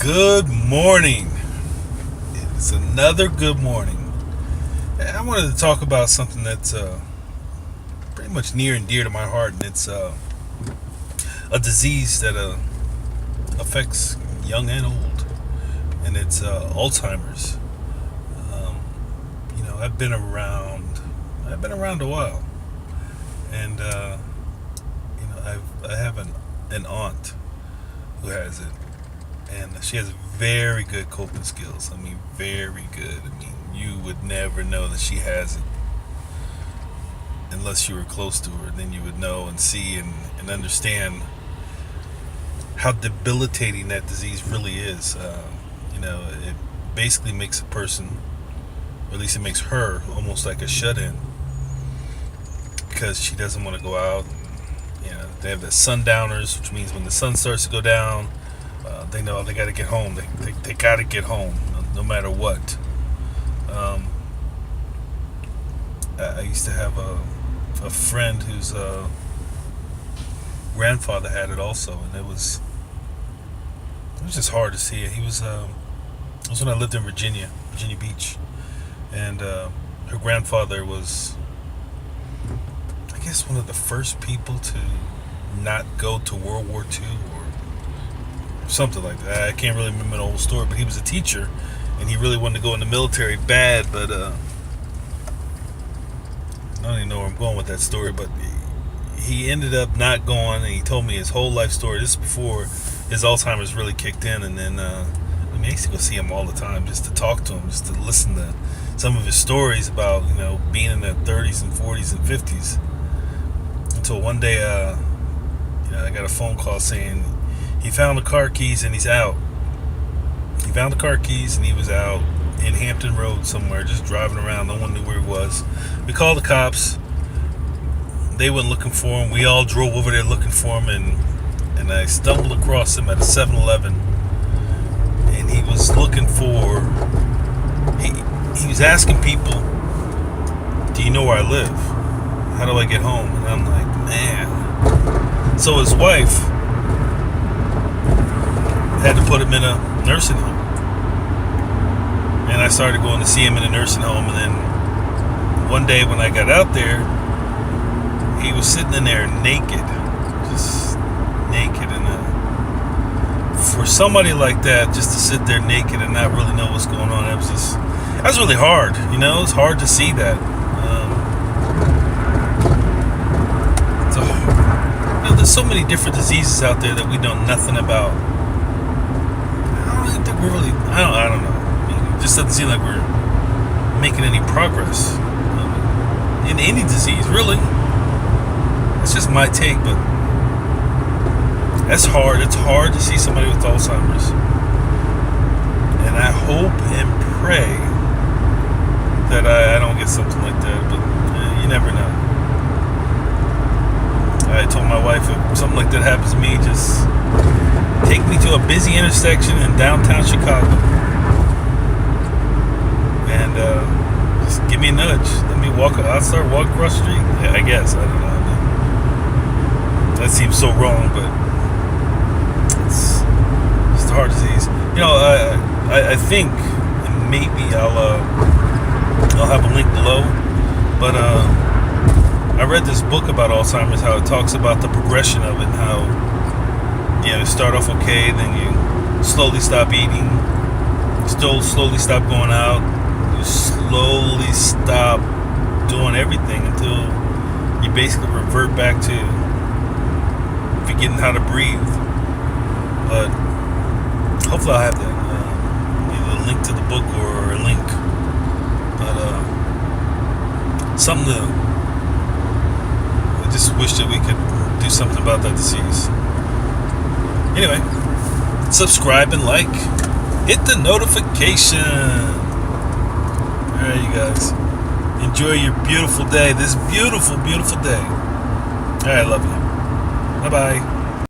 Good morning. It's another good morning. I wanted to talk about something that's pretty much near and dear to my heart, and it's a disease that affects young and old, and it's Alzheimer's. I've been around. I've been around a while, and I have an aunt who has it, and she has very good coping skills. I mean, very good. I mean, you would never know that she has it unless you were close to her. Then you would know and see and understand how debilitating that disease really is. It basically makes a person, or at least it makes her, almost like a shut-in, because she doesn't want to go out. They have the sundowners, which means when the sun starts to go down, they know they got to get home. They got to get home, no matter what. I used to have a friend whose grandfather had it also, and it was just hard to see it. It was when I lived in Virginia Beach, and her grandfather was, I guess, one of the first people to not go to World War II or something like that. I can't really remember the whole story, but he was a teacher, and he really wanted to go in the military bad, but I don't even know where I'm going with that story, but he ended up not going, and he told me his whole life story. This is before his Alzheimer's really kicked in, and then I used to go see him all the time just to talk to him, just to listen to some of his stories about being in their 30s and 40s and 50s. Until one day, I got a phone call saying he found the car keys and he's out. He found the car keys and he was out in Hampton Road somewhere, just driving around. No one knew where he was. We called the cops. They went looking for him. We all drove over there looking for him, and I stumbled across him at a 7-Eleven. And he was looking for. He was asking people, "Do you know where I live? How do I get home?" And I'm like, man. So his wife had to put him in a nursing home. And I started going to see him in a nursing home. And then one day when I got out there, he was sitting in there naked. Just naked. And for somebody like that, just to sit there naked and not really know what's going on, that was really hard. It was hard to see that. There's so many different diseases out there that we know nothing about. I don't really think we're really. I don't know. It just doesn't seem like we're making any progress in any disease, really. That's just my take, but that's hard. It's hard to see somebody with Alzheimer's, and I hope and pray that I don't get something like that. But you never know. I told my wife, if something like that happens to me, just take me to a busy intersection in downtown Chicago and just give me a nudge. Let me walk. I'll start walking across the street. Yeah, I guess. I don't know. That seems so wrong, but it's a hard disease. I think maybe I'll have a link below, but I read this book about Alzheimer's, how it talks about the progression of it, and how you start off okay, then you slowly stop eating, slowly stop going out, you slowly stop doing everything until you basically revert back to forgetting how to breathe. But hopefully I'll have that, either a link to the book or a link, but something to. I just wish that we could do something about that disease. Anyway, subscribe and like. Hit the notification. Alright, you guys. Enjoy your beautiful day. This beautiful, beautiful day. Alright, love you. Bye-bye.